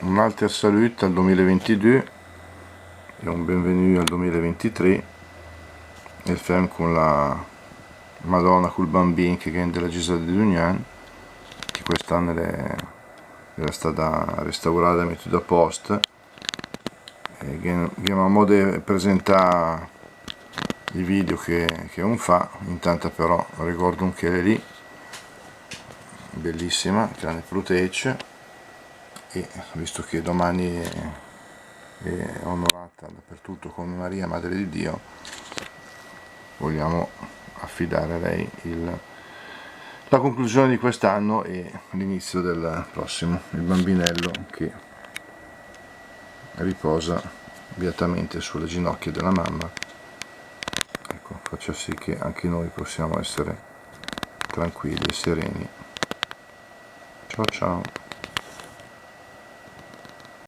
un alter salut al 2022 e un benvenuto al 2023 e ferm con la Madonna col bambino che viene della Gesù di Dunian, che quest'anno era stata restaurata e messa a posto, e che a modo di presentare i video che non fa. Intanto però ricordo che è lì bellissima, grande protece, e visto che domani è onorata dappertutto come Maria Madre di Dio, vogliamo affidare a lei la conclusione di quest'anno e l'inizio del prossimo, il bambinello che riposa beatamente sulle ginocchia della mamma. Ecco, faccia sì che anche noi possiamo essere tranquilli e sereni. Ciao ciao.